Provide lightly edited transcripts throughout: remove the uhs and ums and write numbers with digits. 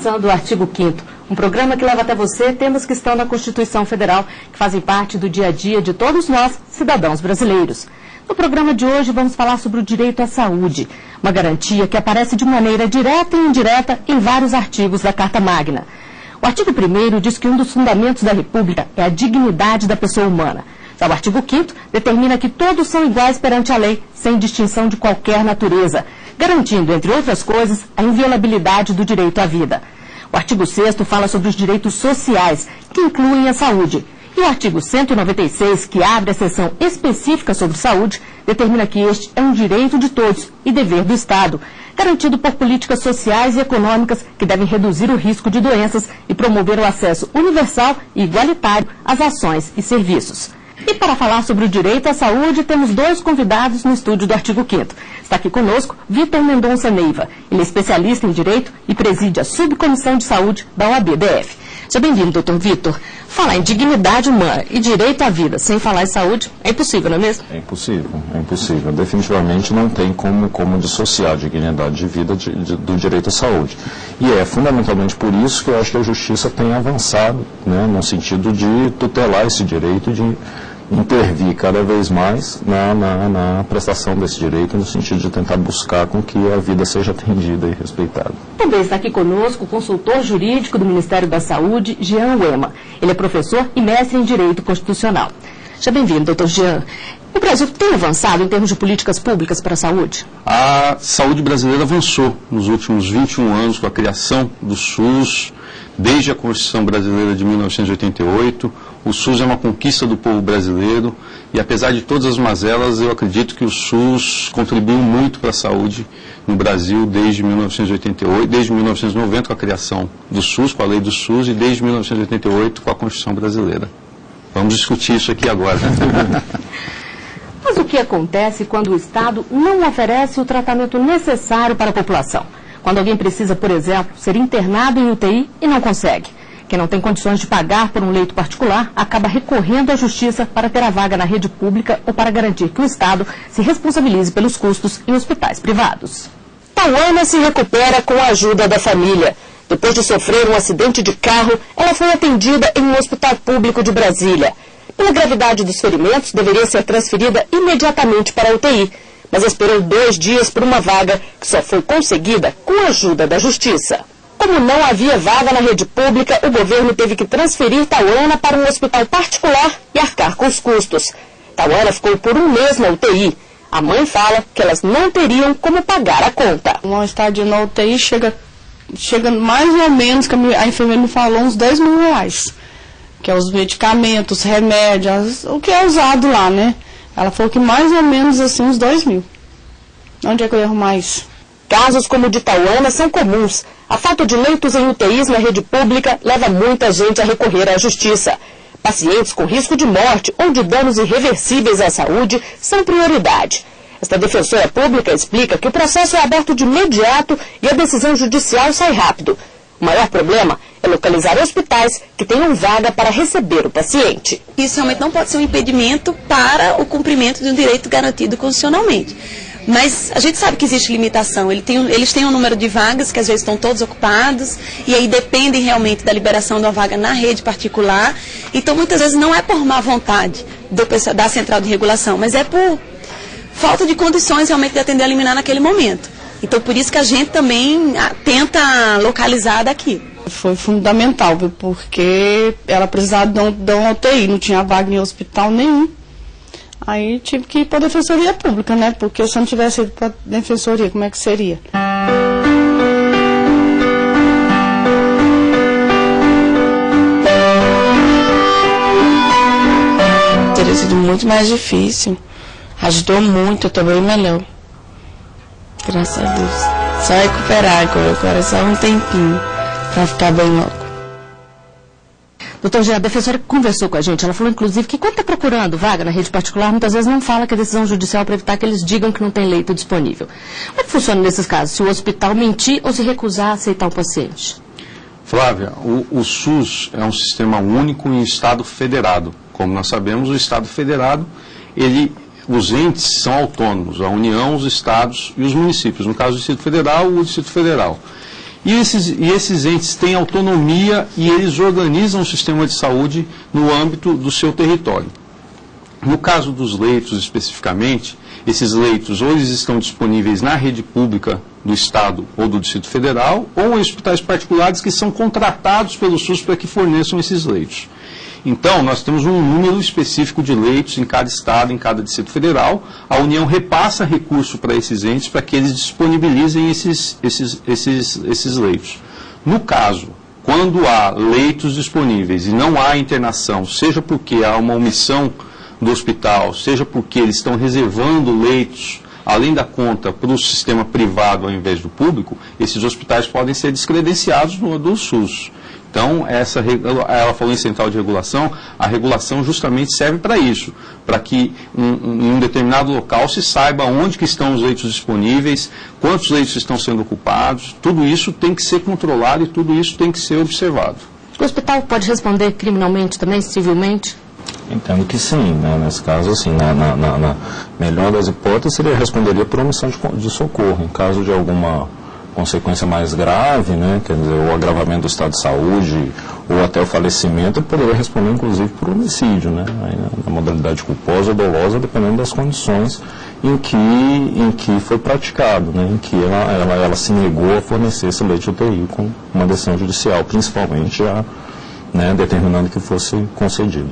começando o Artigo 5º, um programa que leva até você temas que estão na Constituição Federal, que fazem parte do dia a dia de todos nós, cidadãos brasileiros. No programa de hoje vamos falar sobre o direito à saúde, uma garantia que aparece de maneira direta e indireta em vários artigos da Carta Magna. O artigo 1º diz que um dos fundamentos da República é a dignidade da pessoa humana. Já o artigo 5º determina que todos são iguais perante a lei, sem distinção de qualquer natureza, garantindo, entre outras coisas, a inviolabilidade do direito à vida. O artigo 6º fala sobre os direitos sociais, que incluem a saúde. E o artigo 196, que abre a seção específica sobre saúde, determina que este é um direito de todos e dever do Estado, garantido por políticas sociais e econômicas que devem reduzir o risco de doenças e promover o acesso universal e igualitário às ações e serviços. E para falar sobre o direito à saúde, temos dois convidados no estúdio do Artigo 5º. Está aqui conosco Vitor Mendonça Neiva. Ele é especialista em Direito e preside a Subcomissão de Saúde da OAB-DF. Seja bem-vindo, doutor Vitor. Falar em dignidade humana e direito à vida sem falar em saúde é impossível, não é mesmo? É impossível. Definitivamente não tem como dissociar a dignidade de vida do direito à saúde. E é fundamentalmente por isso que eu acho que a Justiça tem avançado, né, no sentido de tutelar esse direito, de intervir cada vez mais na prestação desse direito, no sentido de tentar buscar com que a vida seja atendida e respeitada. Também está aqui conosco o consultor jurídico do Ministério da Saúde, Jean Uema. Ele é professor e mestre em Direito Constitucional. Seja bem-vindo, doutor Jean. O Brasil tem avançado em termos de políticas públicas para a saúde? A saúde brasileira avançou nos últimos 21 anos com a criação do SUS, desde a Constituição Brasileira de 1988. O SUS é uma conquista do povo brasileiro e, apesar de todas as mazelas, eu acredito que o SUS contribuiu muito para a saúde no Brasil desde 1988, desde 1990 com a criação do SUS, com a lei do SUS, e desde 1988 com a Constituição Brasileira. Vamos discutir isso aqui agora. Mas o que acontece quando o Estado não oferece o tratamento necessário para a população? Quando alguém precisa, por exemplo, ser internado em UTI e não consegue. Quem não tem condições de pagar por um leito particular acaba recorrendo à Justiça para ter a vaga na rede pública ou para garantir que o Estado se responsabilize pelos custos em hospitais privados. Tauana se recupera com a ajuda da família. Depois de sofrer um acidente de carro, ela foi atendida em um hospital público de Brasília. Pela gravidade dos ferimentos, deveria ser transferida imediatamente para a UTI, mas esperou 2 dias por uma vaga que só foi conseguida com a ajuda da Justiça. Como não havia vaga na rede pública, o governo teve que transferir Tauana para um hospital particular e arcar com os custos. Tauana ficou por 1 mês na UTI. A mãe fala que elas não teriam como pagar a conta. Uma estadia na UTI chega mais ou menos, que a enfermeira me falou, uns R$10 mil. Que é os medicamentos, remédios, o que é usado lá, né? Ela falou que mais ou menos assim uns 2 mil. Onde é que eu ia arrumar isso? Casos como o de Tauana são comuns. A falta de leitos em UTIs na rede pública leva muita gente a recorrer à Justiça. Pacientes com risco de morte ou de danos irreversíveis à saúde são prioridade. Esta defensora pública explica que o processo é aberto de imediato e a decisão judicial sai rápido. O maior problema é localizar hospitais que tenham vaga para receber o paciente. Isso realmente não pode ser um impedimento para o cumprimento de um direito garantido constitucionalmente. Mas a gente sabe que existe limitação. Eles têm um número de vagas que às vezes estão todos ocupados e aí dependem realmente da liberação de uma vaga na rede particular. Então muitas vezes não é por má vontade da central de regulação, mas é por falta de condições realmente de atender a liminar naquele momento. Então por isso que a gente também tenta localizar daqui. Foi fundamental, porque ela precisava de uma UTI, não tinha vaga em hospital nenhum. Aí tive que ir para a Defensoria Pública, né? Porque se eu não tivesse ido para a Defensoria, como é que seria? Teria sido muito mais difícil. Ajudou muito, eu estou bem melhor. Graças a Deus. Só recuperar agora, só um tempinho para ficar bem logo. Doutor Jean, a defensora conversou com a gente, ela falou inclusive que quando está procurando vaga na rede particular, muitas vezes não fala que é decisão judicial para evitar que eles digam que não tem leito disponível. Como é que funciona nesses casos? Se o hospital mentir ou se recusar a aceitar o paciente? Flávia, o SUS é um sistema único em Estado federado. Como nós sabemos, o Estado federado, os entes são autônomos, a União, os Estados e os municípios. No caso do Distrito Federal, o Distrito Federal. E esses entes têm autonomia e eles organizam o sistema de saúde no âmbito do seu território. No caso dos leitos, especificamente, esses leitos ou eles estão disponíveis na rede pública do Estado ou do Distrito Federal, ou em hospitais particulares que são contratados pelo SUS para que forneçam esses leitos. Então, nós temos um número específico de leitos em cada estado, em cada Distrito Federal. A União repassa recurso para esses entes para que eles disponibilizem esses leitos. No caso, quando há leitos disponíveis e não há internação, seja porque há uma omissão do hospital, seja porque eles estão reservando leitos além da conta para o sistema privado ao invés do público, esses hospitais podem ser descredenciados do SUS. Então, ela falou em central de regulação, a regulação justamente serve para isso, para que em um determinado local se saiba onde que estão os leitos disponíveis, quantos leitos estão sendo ocupados, tudo isso tem que ser controlado e tudo isso tem que ser observado. O hospital pode responder criminalmente também, civilmente? Entendo que sim, né? Nesse caso, assim, na melhor das hipóteses, ele responderia por omissão de socorro. Em caso de alguma consequência mais grave, né, quer dizer, o agravamento do estado de saúde ou até o falecimento, ele poderia responder, inclusive, por homicídio, né, aí, na modalidade culposa ou dolosa, dependendo das condições em que foi praticado, né, em que ela se negou a fornecer esse leite UTI com uma decisão judicial, principalmente determinando que fosse concedido.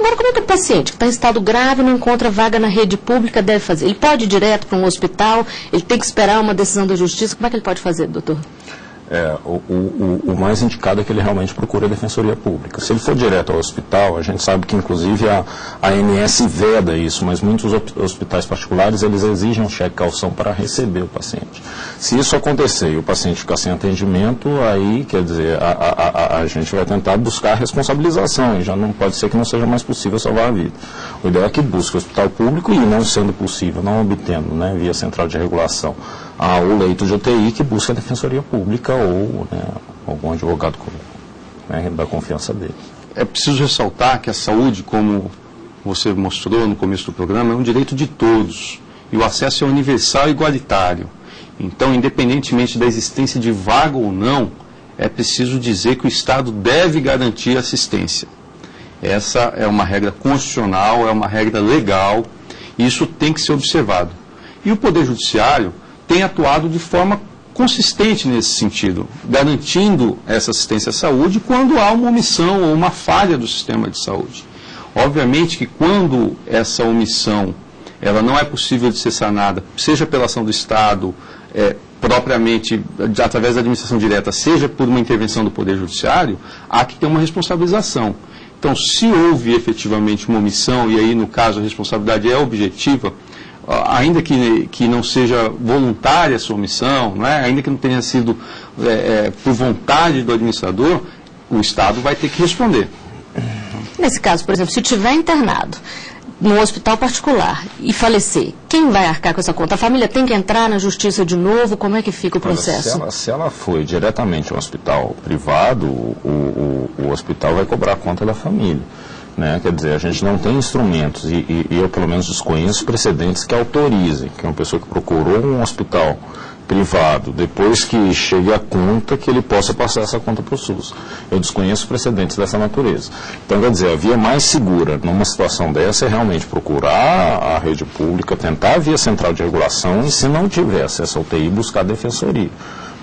Agora, como é que o paciente que está em estado grave não encontra vaga na rede pública deve fazer? Ele pode ir direto para um hospital? Ele tem que esperar uma decisão da justiça? Como é que ele pode fazer, doutor? O mais indicado é que ele realmente procure a defensoria pública. Se ele for direto ao hospital, a gente sabe que inclusive a ANS veda isso, mas muitos hospitais particulares eles exigem um cheque calção para receber o paciente. Se isso acontecer e o paciente ficar sem atendimento, aí, quer dizer, a gente vai tentar buscar a responsabilização e já não pode ser que não seja mais possível salvar a vida. O ideal é que busque o hospital público e, não sendo possível, não obtendo, né, via central de regulação, o leito de UTI, que busca a defensoria pública ou algum advogado da confiança dele. É preciso ressaltar que a saúde, como você mostrou no começo do programa, é um direito de todos e o acesso é universal e igualitário. Então, independentemente da existência de vaga ou não, é preciso dizer que o Estado deve garantir assistência. Essa é uma regra constitucional, é uma regra legal e isso tem que ser observado. E o Poder Judiciário tem atuado de forma consistente nesse sentido, garantindo essa assistência à saúde quando há uma omissão ou uma falha do sistema de saúde. Obviamente que quando essa omissão ela não é possível de ser sanada, seja pela ação do Estado, propriamente através da administração direta, seja por uma intervenção do Poder Judiciário, há que ter uma responsabilização. Então, se houve efetivamente uma omissão, e aí no caso a responsabilidade é objetiva, ainda que não seja voluntária a sua omissão, não é? Ainda que não tenha sido por vontade do administrador, o Estado vai ter que responder. Nesse caso, por exemplo, se estiver internado num hospital particular e falecer, quem vai arcar com essa conta? A família tem que entrar na justiça de novo? Como é que fica o processo? Se ela foi diretamente a um hospital privado, o hospital vai cobrar a conta da família. Né? Quer dizer, a gente não tem instrumentos e eu pelo menos desconheço precedentes que autorizem que uma pessoa que procurou um hospital privado, depois que chegue a conta, que ele possa passar essa conta para o SUS. Eu desconheço precedentes dessa natureza. Então, quer dizer, a via mais segura numa situação dessa é realmente procurar a rede pública, tentar a via central de regulação e, se não tiver acesso ao UTI, buscar a defensoria.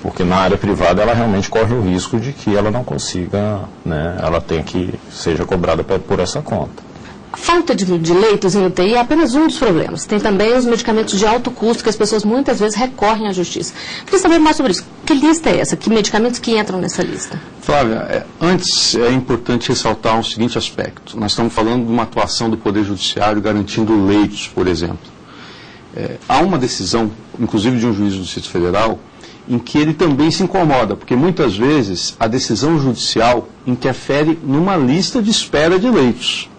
Porque na área privada ela realmente corre o risco de que ela não consiga, né, ela tem que seja cobrada por essa conta. A falta de leitos em UTI é apenas um dos problemas. Tem também os medicamentos de alto custo que as pessoas muitas vezes recorrem à justiça. Queria saber mais sobre isso. Que lista é essa? Que medicamentos que entram nessa lista? Flávia, antes é importante ressaltar um seguinte aspecto. Nós estamos falando de uma atuação do Poder Judiciário garantindo leitos, por exemplo. Há uma decisão, inclusive de um juiz do Distrito Federal, em que ele também se incomoda, porque muitas vezes a decisão judicial interfere numa lista de espera de leitos.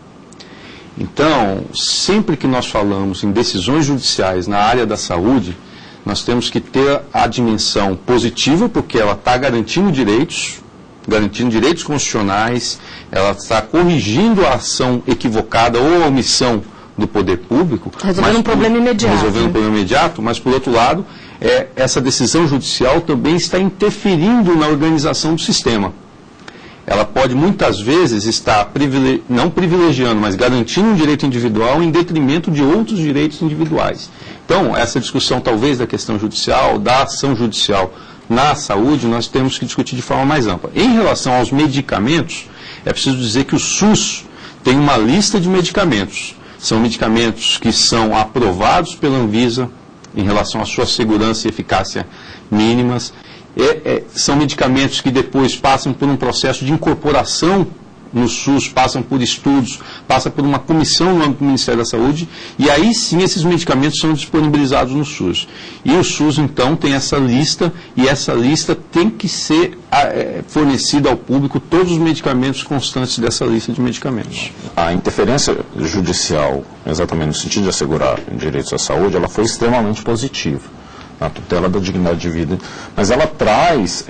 Então, sempre que nós falamos em decisões judiciais na área da saúde, nós temos que ter a dimensão positiva, porque ela está garantindo direitos constitucionais, ela está corrigindo a ação equivocada ou a omissão do poder público. Resolvendo um problema imediato. Resolvendo um problema imediato, mas, por outro lado, essa decisão judicial também está interferindo na organização do sistema. Ela pode muitas vezes estar não privilegiando, mas garantindo um direito individual em detrimento de outros direitos individuais. Então, essa discussão talvez da questão judicial, da ação judicial na saúde, nós temos que discutir de forma mais ampla. Em relação aos medicamentos, é preciso dizer que o SUS tem uma lista de medicamentos. São medicamentos que são aprovados pela Anvisa em relação à sua segurança e eficácia mínimas. São medicamentos que depois passam por um processo de incorporação no SUS, passam por estudos, passam por uma comissão no âmbito do Ministério da Saúde, e aí sim esses medicamentos são disponibilizados no SUS. E o SUS, então, tem essa lista, e essa lista tem que ser fornecida ao público, todos os medicamentos constantes dessa lista de medicamentos. A interferência judicial, exatamente no sentido de assegurar direitos à saúde, ela foi extremamente positiva na tutela da dignidade de vida, mas ela traz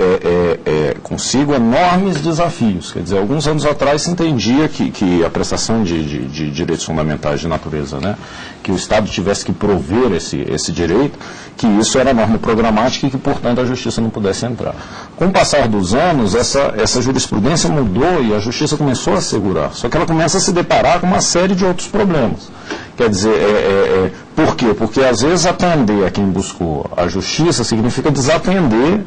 consigo enormes desafios. Quer dizer, alguns anos atrás se entendia que a prestação de direitos fundamentais de natureza, né, que o Estado tivesse que prover esse direito, que isso era norma programática e que, portanto, a Justiça não pudesse entrar. Com o passar dos anos, essa jurisprudência mudou e a Justiça começou a assegurar, só que ela começa a se deparar com uma série de outros problemas. Quer dizer, por quê? Porque às vezes atender a quem buscou a justiça significa desatender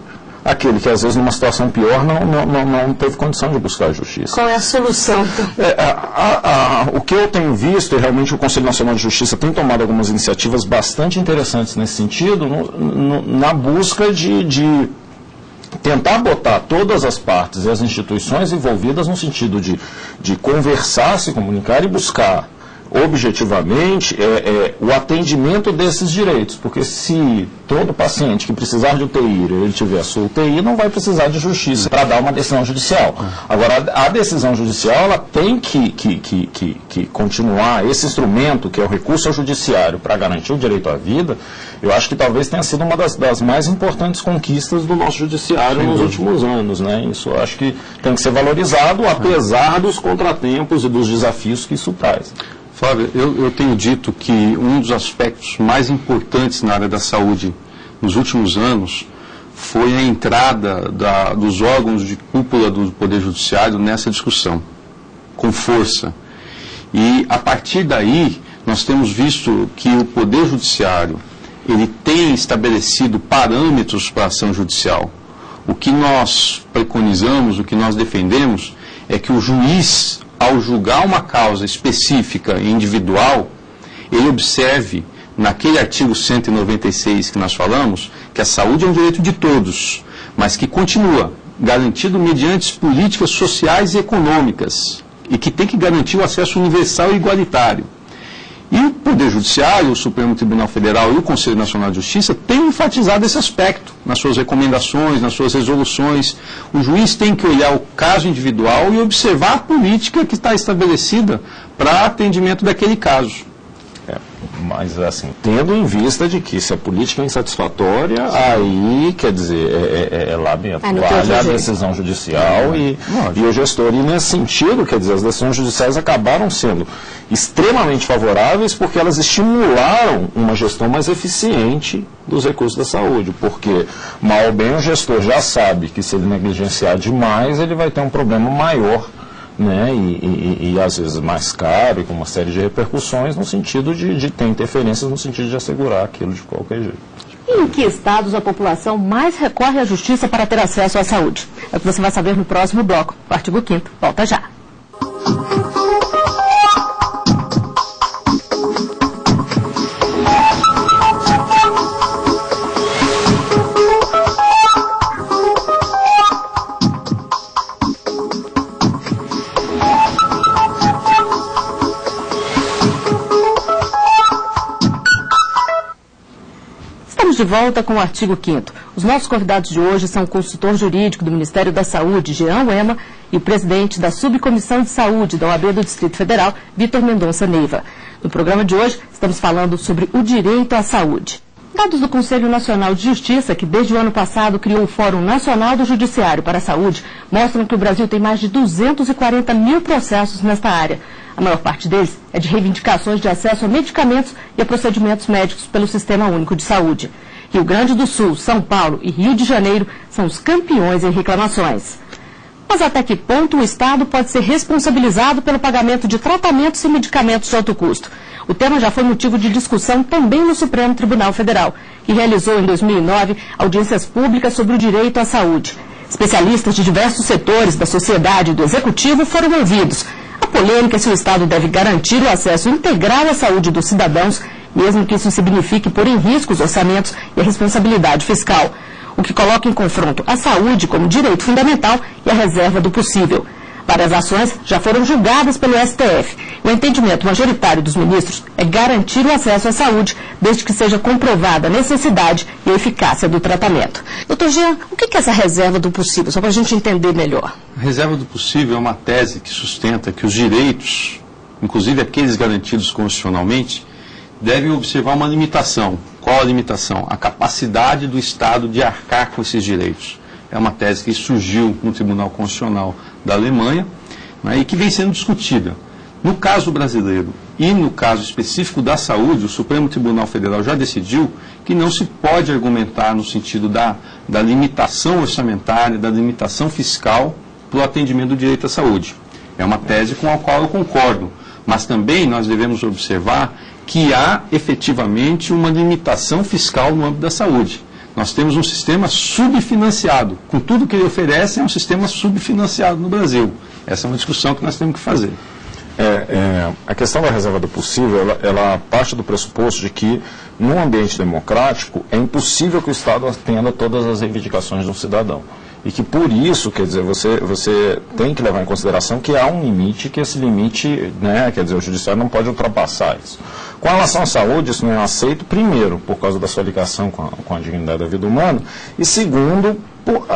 aquele que às vezes numa situação pior não teve condição de buscar a justiça. Qual é a solução? O que eu tenho visto, e realmente o Conselho Nacional de Justiça tem tomado algumas iniciativas bastante interessantes nesse sentido, na busca de tentar botar todas as partes e as instituições envolvidas no sentido de conversar, se comunicar e buscar objetivamente o atendimento desses direitos, porque se todo paciente que precisar de UTI, ele tiver a sua UTI, não vai precisar de justiça para dar uma decisão judicial. Agora, a decisão judicial, ela tem que continuar, esse instrumento que é o recurso ao judiciário para garantir o direito à vida, eu acho que talvez tenha sido uma das mais importantes conquistas do nosso judiciário nos últimos anos, né? Isso eu acho que tem que ser valorizado, apesar dos contratempos e dos desafios que isso traz. Flávio, eu tenho dito que um dos aspectos mais importantes na área da saúde nos últimos anos foi a entrada dos órgãos de cúpula do Poder Judiciário nessa discussão, com força. E, a partir daí, nós temos visto que o Poder Judiciário ele tem estabelecido parâmetros para a ação judicial. O que nós preconizamos, o que nós defendemos, é que o juiz, ao julgar uma causa específica e individual, ele observe, naquele artigo 196 que nós falamos, que a saúde é um direito de todos, mas que continua garantido mediante políticas sociais e econômicas, e que tem que garantir o acesso universal e igualitário. E o Poder Judiciário, o Supremo Tribunal Federal e o Conselho Nacional de Justiça têm enfatizado esse aspecto nas suas recomendações, nas suas resoluções. O juiz tem que olhar o caso individual e observar a política que está estabelecida para atendimento daquele caso. Mas, assim, tendo em vista de que se a política é insatisfatória, aí, quer dizer, lá dentro, vale a decisão judicial e o gestor. E, nesse sentido, quer dizer, as decisões judiciais acabaram sendo extremamente favoráveis porque elas estimularam uma gestão mais eficiente dos recursos da saúde, porque, mal ou bem, o gestor já sabe que se ele negligenciar demais, ele vai ter um problema maior, né, e às vezes mais caro e com uma série de repercussões no sentido de ter interferências no sentido de assegurar aquilo de qualquer jeito. E em que estados a população mais recorre à justiça para ter acesso à saúde? É o que você vai saber no próximo bloco. O artigo 5º volta já. De volta com o artigo 5º. Os nossos convidados de hoje são o consultor jurídico do Ministério da Saúde, Jean Uema, e o presidente da Subcomissão de Saúde da OAB do Distrito Federal, Vitor Mendonça Neiva. No programa de hoje, estamos falando sobre o direito à saúde. Dados do Conselho Nacional de Justiça, que desde o ano passado criou o Fórum Nacional do Judiciário para a Saúde, mostram que o Brasil tem mais de 240 mil processos nesta área. A maior parte deles é de reivindicações de acesso a medicamentos e a procedimentos médicos pelo Sistema Único de Saúde. Rio Grande do Sul, São Paulo e Rio de Janeiro são os campeões em reclamações. Mas até que ponto o Estado pode ser responsabilizado pelo pagamento de tratamentos e medicamentos de alto custo? O tema já foi motivo de discussão também no Supremo Tribunal Federal, que realizou em 2009 audiências públicas sobre o direito à saúde. Especialistas de diversos setores da sociedade e do Executivo foram ouvidos. A polêmica é se o Estado deve garantir o acesso integral à saúde dos cidadãos, mesmo que isso signifique pôr em risco os orçamentos e a responsabilidade fiscal, o que coloca em confronto a saúde como direito fundamental e a reserva do possível. Várias ações já foram julgadas pelo STF. O entendimento majoritário dos ministros é garantir o acesso à saúde, desde que seja comprovada a necessidade e a eficácia do tratamento. Doutor Jean, o que é essa reserva do possível, só para a gente entender melhor? A reserva do possível é uma tese que sustenta que os direitos, inclusive aqueles garantidos constitucionalmente, devem observar uma limitação. Qual a limitação? A capacidade do Estado de arcar com esses direitos. É uma tese que surgiu no Tribunal Constitucional da Alemanha, né, e que vem sendo discutida. No caso brasileiro e no caso específico da saúde, o Supremo Tribunal Federal já decidiu que não se pode argumentar no sentido da limitação orçamentária, da limitação fiscal para o atendimento do direito à saúde. É uma tese com a qual eu concordo, mas também nós devemos observar que há efetivamente uma limitação fiscal no âmbito da saúde. Nós temos um sistema subfinanciado. Com tudo que ele oferece, é um sistema subfinanciado no Brasil. Essa é uma discussão que nós temos que fazer. A questão da reserva do possível, ela parte do pressuposto de que, num ambiente democrático, é impossível que o Estado atenda todas as reivindicações de um cidadão. E que, por isso, quer dizer, você tem que levar em consideração que há um limite, que esse limite, né, quer dizer, o judiciário não pode ultrapassar isso. Com relação à saúde, isso não é aceito, primeiro, por causa da sua ligação com a dignidade da vida humana, e segundo,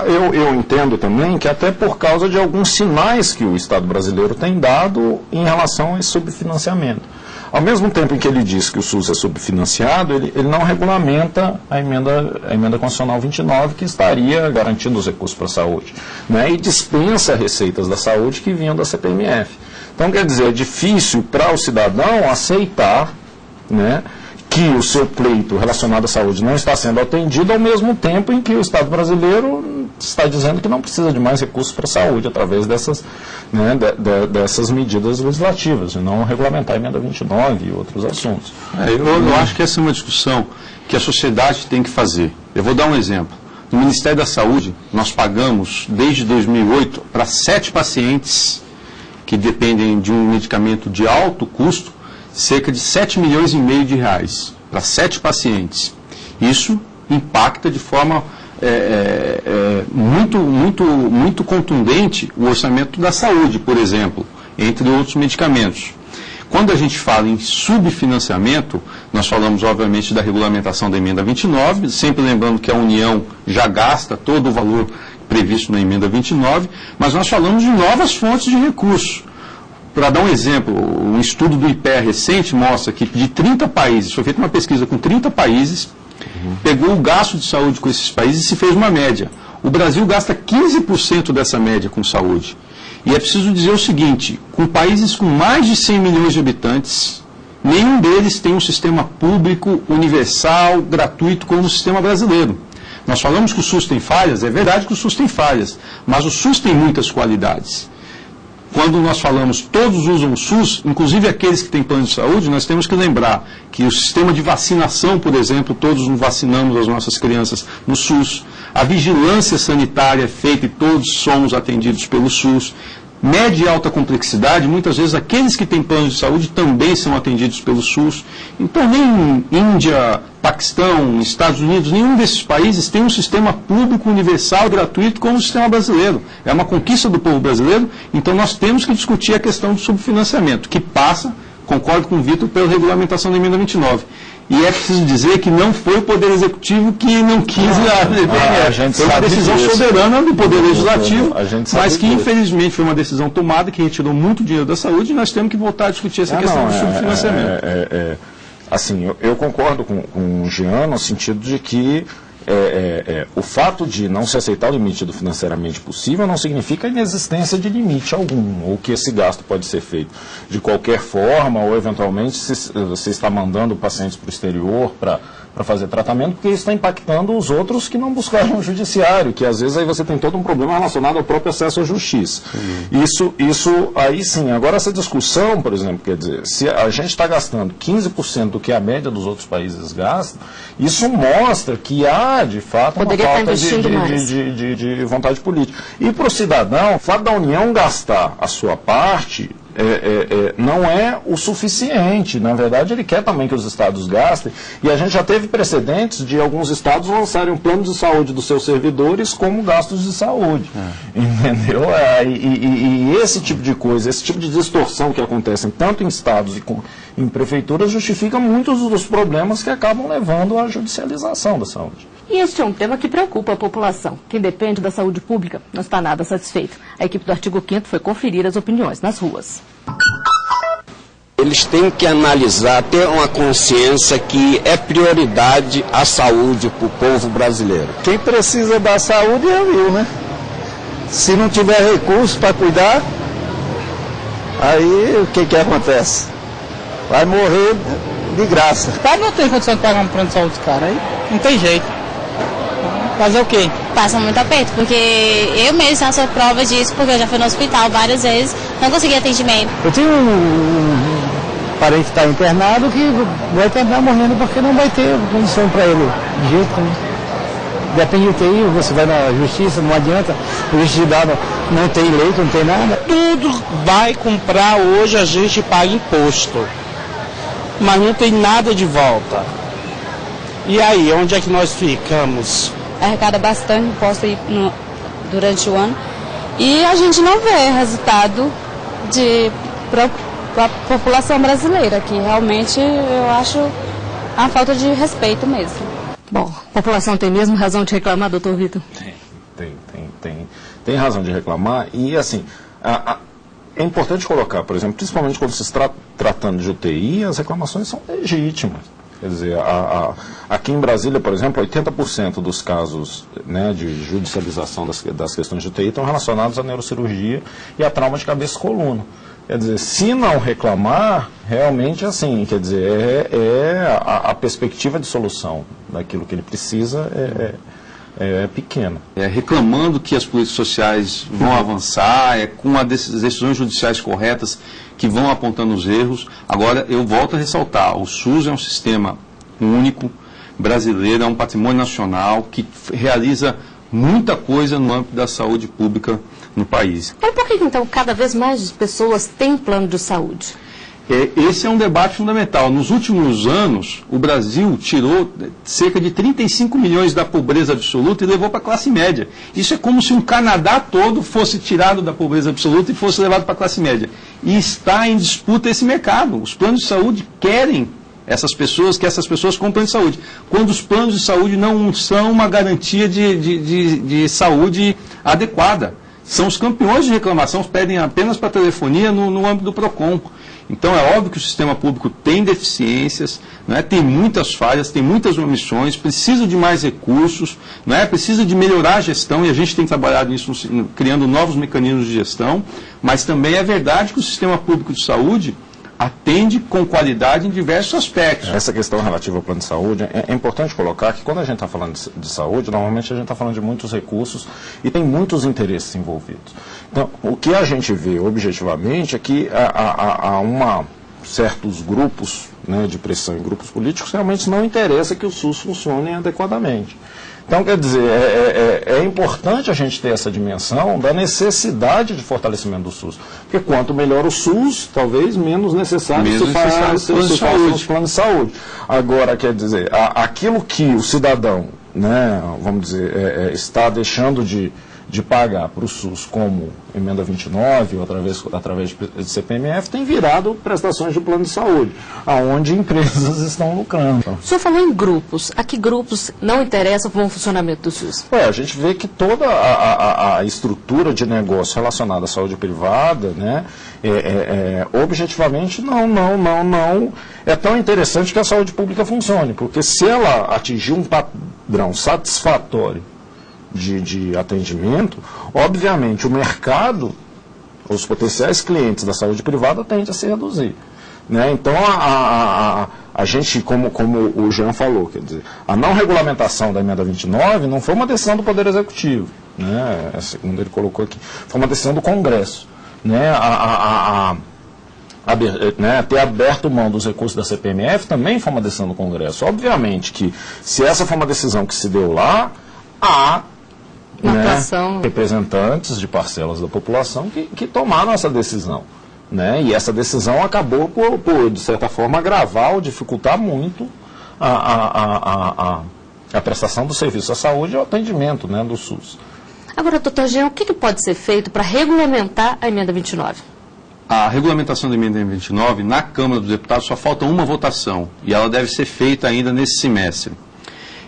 eu entendo também que até por causa de alguns sinais que o Estado brasileiro tem dado em relação a esse subfinanciamento. Ao mesmo tempo em que ele diz que o SUS é subfinanciado, ele não regulamenta a emenda constitucional 29, que estaria garantindo os recursos para a saúde, né, e dispensa receitas da saúde que vinham da CPMF. Então, quer dizer, é difícil para o cidadão aceitar, né, que o seu pleito relacionado à saúde não está sendo atendido, ao mesmo tempo em que o Estado brasileiro está dizendo que não precisa de mais recursos para a saúde através dessas, né, dessas medidas legislativas, e não regulamentar a emenda 29 e outros assuntos. Eu acho que essa é uma discussão que a sociedade tem que fazer. Eu vou dar um exemplo. No Ministério da Saúde, nós pagamos, desde 2008, para 7 pacientes que dependem de um medicamento de alto custo, cerca de 7 milhões e meio de reais para 7 pacientes. Isso impacta de forma muito contundente o orçamento da saúde, por exemplo, entre outros medicamentos. Quando a gente fala em subfinanciamento, nós falamos, obviamente, da regulamentação da emenda 29, sempre lembrando que a União já gasta todo o valor previsto na emenda 29, mas nós falamos de novas fontes de recursos. Para dar um exemplo, um estudo do IPEA recente mostra que de 30 países, foi feita uma pesquisa com 30 países, pegou o gasto de saúde com esses países e se fez uma média. O Brasil gasta 15% dessa média com saúde. E é preciso dizer o seguinte, com países com mais de 100 milhões de habitantes, nenhum deles tem um sistema público, universal, gratuito, como o sistema brasileiro. Nós falamos que o SUS tem falhas, é verdade que o SUS tem falhas, mas o SUS tem muitas qualidades. Quando nós falamos todos usam o SUS, inclusive aqueles que têm plano de saúde, nós temos que lembrar que o sistema de vacinação, por exemplo, todos vacinamos as nossas crianças no SUS, a vigilância sanitária é feita e todos somos atendidos pelo SUS. Média e alta complexidade, muitas vezes aqueles que têm plano de saúde também são atendidos pelo SUS. Então, nem Índia, Paquistão, Estados Unidos, nenhum desses países tem um sistema público, universal, gratuito como o sistema brasileiro. É uma conquista do povo brasileiro, então nós temos que discutir a questão do subfinanciamento, que passa, concordo com o Vitor, pela regulamentação da emenda 29. E é preciso dizer que não foi o Poder Executivo que não quis foi uma decisão soberana do Poder Legislativo, mas que infelizmente foi uma decisão tomada que retirou muito dinheiro da saúde e nós temos que voltar a discutir essa questão do subfinanciamento. Assim, eu concordo com o Jean no sentido de que o fato de não se aceitar o limite do financeiramente possível não significa a inexistência de limite algum, ou que esse gasto pode ser feito de qualquer forma, ou eventualmente se você está mandando pacientes para o exterior para para fazer tratamento, porque isso está impactando os outros que não buscaram o judiciário, que às vezes aí você tem todo um problema relacionado ao próprio acesso à justiça. Isso aí sim. Agora essa discussão, por exemplo, quer dizer, se a gente está gastando 15% do que a média dos outros países gasta, isso mostra que há, de fato, uma falta de vontade política. E para o cidadão, o fato da União gastar a sua parte não é o suficiente. Na verdade, ele quer também que os estados gastem, e a gente já teve precedentes de alguns estados lançarem um plano de saúde dos seus servidores como gastos de saúde. Entendeu? E esse tipo de coisa, esse tipo de distorção que acontece tanto em estados e em prefeituras, justifica muitos dos problemas que acabam levando à judicialização da saúde. E este é um tema que preocupa a população. Quem depende da saúde pública não está nada satisfeito. A equipe do Artigo 5º foi conferir as opiniões nas ruas. Eles têm que analisar, ter uma consciência que é prioridade a saúde para o povo brasileiro. Quem precisa da saúde é eu, né? Se não tiver recurso para cuidar, aí o que acontece? Vai morrer de graça. O cara não tem condição de pagar um plano de saúde, cara, aí não tem jeito. Fazer o quê? Passa muito aperto, porque eu mesmo já sou prova disso, porque eu já fui no hospital várias vezes, não consegui atendimento. Eu tenho um parente que está internado que vai terminar morrendo porque não vai ter condição para ele, de jeito nenhum. Depende do UTI, você vai na justiça, não adianta, o juiz de dado não tem leito, não tem nada. Tudo vai comprar hoje, a gente paga imposto, mas não tem nada de volta. E aí, onde é que nós ficamos? Arrecada bastante imposto aí durante o ano e a gente não vê resultado para a população brasileira, que realmente eu acho uma falta de respeito mesmo. Bom, a população tem mesmo razão de reclamar, doutor Vitor? Tem razão de reclamar e, assim, é importante colocar, por exemplo, principalmente quando se está tratando de UTI, as reclamações são legítimas. Quer dizer, aqui em Brasília, por exemplo, 80% dos casos, né, de judicialização das questões de UTI estão relacionados à neurocirurgia e a trauma de cabeça e coluna. Quer dizer, se não reclamar, realmente, assim, quer dizer, a perspectiva de solução daquilo que ele precisa é pequena. Reclamando que as políticas sociais vão avançar, com as decisões judiciais corretas que vão apontando os erros. Agora, eu volto a ressaltar, o SUS é um sistema único, brasileiro, é um patrimônio nacional que realiza muita coisa no âmbito da saúde pública no país. Mas por que, então, cada vez mais pessoas têm plano de saúde? Esse é um debate fundamental. Nos últimos anos, o Brasil tirou cerca de 35 milhões da pobreza absoluta e levou para a classe média. Isso é como se um Canadá todo fosse tirado da pobreza absoluta e fosse levado para a classe média. E está em disputa esse mercado. Os planos de saúde querem que essas pessoas com plano de saúde. Quando os planos de saúde não são uma garantia de saúde adequada. São os campeões de reclamação, pedem apenas para telefonia no âmbito do PROCON. Então, é óbvio que o sistema público tem deficiências, né, tem muitas falhas, tem muitas omissões, precisa de mais recursos, né, precisa de melhorar a gestão, e a gente tem trabalhado nisso, criando novos mecanismos de gestão, mas também é verdade que o sistema público de saúde atende com qualidade em diversos aspectos. Essa questão relativa ao plano de saúde, é importante colocar que quando a gente está falando de saúde, normalmente a gente está falando de muitos recursos e tem muitos interesses envolvidos. Então, o que a gente vê objetivamente é que há certos grupos, né, de pressão em grupos políticos realmente não interessa que o SUS funcione adequadamente. Então, quer dizer, é importante a gente ter essa dimensão da necessidade de fortalecimento do SUS. Porque quanto melhor o SUS, talvez menos necessário se façam os planos de saúde. Agora, quer dizer, aquilo que o cidadão, né, vamos dizer, está deixando de pagar para o SUS como emenda 29 ou através de CPMF, tem virado prestações de plano de saúde, aonde empresas estão lucrando. O senhor falou em grupos. A que grupos não interessam com o funcionamento do SUS? A gente vê que toda a estrutura de negócio relacionada à saúde privada, né, objetivamente não é tão interessante que a saúde pública funcione, porque se ela atingir um padrão satisfatório de atendimento, obviamente o mercado, os potenciais clientes da saúde privada tendem a se reduzir. Né? Então, a a gente, como o Jean falou, quer dizer, a não regulamentação da emenda 29 não foi uma decisão do Poder Executivo, né, segundo ele colocou aqui, foi uma decisão do Congresso, né, ter aberto mão dos recursos da CPMF também foi uma decisão do Congresso. Obviamente que, se essa foi uma decisão que se deu lá, há representantes de parcelas da população que tomaram essa decisão. Né? E essa decisão acabou por, de certa forma, agravar ou dificultar muito a prestação do serviço à saúde e o atendimento, né, do SUS. Agora, doutor Jean, o que pode ser feito para regulamentar a emenda 29? A regulamentação da emenda 29, na Câmara dos Deputados, só falta uma votação, e ela deve ser feita ainda nesse semestre.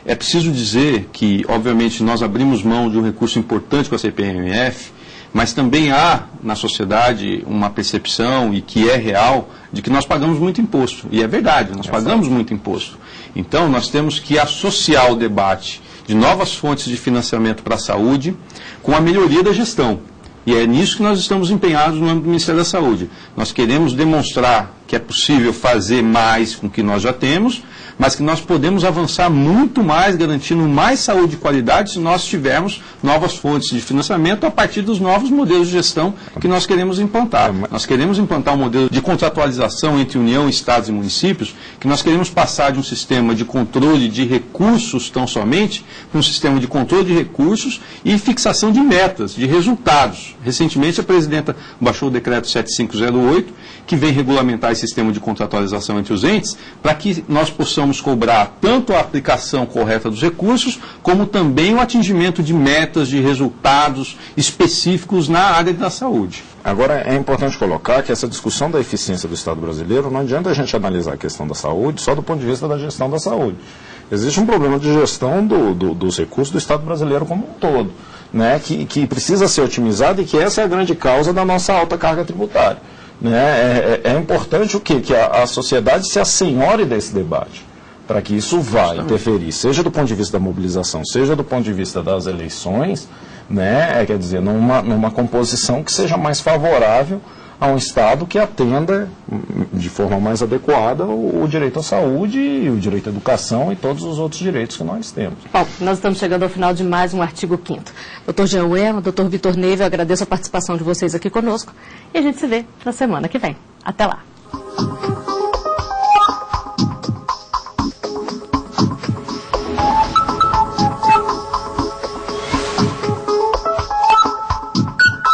É preciso dizer que, obviamente, nós abrimos mão de um recurso importante com a CPMF, mas também há na sociedade uma percepção, e que é real, de que nós pagamos muito imposto. E é verdade, nós pagamos muito imposto. Então, nós temos que associar o debate de novas fontes de financiamento para a saúde com a melhoria da gestão. E é nisso que nós estamos empenhados no âmbito do Ministério da Saúde. Nós queremos demonstrar que é possível fazer mais com o que nós já temos, mas que nós podemos avançar muito mais, garantindo mais saúde e qualidade, se nós tivermos novas fontes de financiamento a partir dos novos modelos de gestão que nós queremos implantar. Nós queremos implantar um modelo de contratualização entre União, Estados e municípios, que nós queremos passar de um sistema de controle de recursos tão somente, para um sistema de controle de recursos e fixação de metas, de resultados. Recentemente, a presidenta baixou o decreto 7508, que vem regulamentar esse sistema de contratualização entre os entes, para que nós possamos cobrar tanto a aplicação correta dos recursos, como também o atingimento de metas, de resultados específicos na área da saúde. Agora, é importante colocar que essa discussão da eficiência do Estado brasileiro, não adianta a gente analisar a questão da saúde só do ponto de vista da gestão da saúde. Existe um problema de gestão dos recursos do Estado brasileiro como um todo, né, que precisa ser otimizado, e que essa é a grande causa da nossa alta carga tributária. Né? É importante o quê? Que a sociedade se assenhore desse debate, para que isso vá interferir, seja do ponto de vista da mobilização, seja do ponto de vista das eleições, né? Quer dizer, numa composição que seja mais favorável a um Estado que atenda de forma mais adequada o direito à saúde, o direito à educação e todos os outros direitos que nós temos. Bom, nós estamos chegando ao final de mais um Artigo 5º. Dr. Jean Uerma, Dr. Vitor Neiva, eu agradeço a participação de vocês aqui conosco, e a gente se vê na semana que vem. Até lá.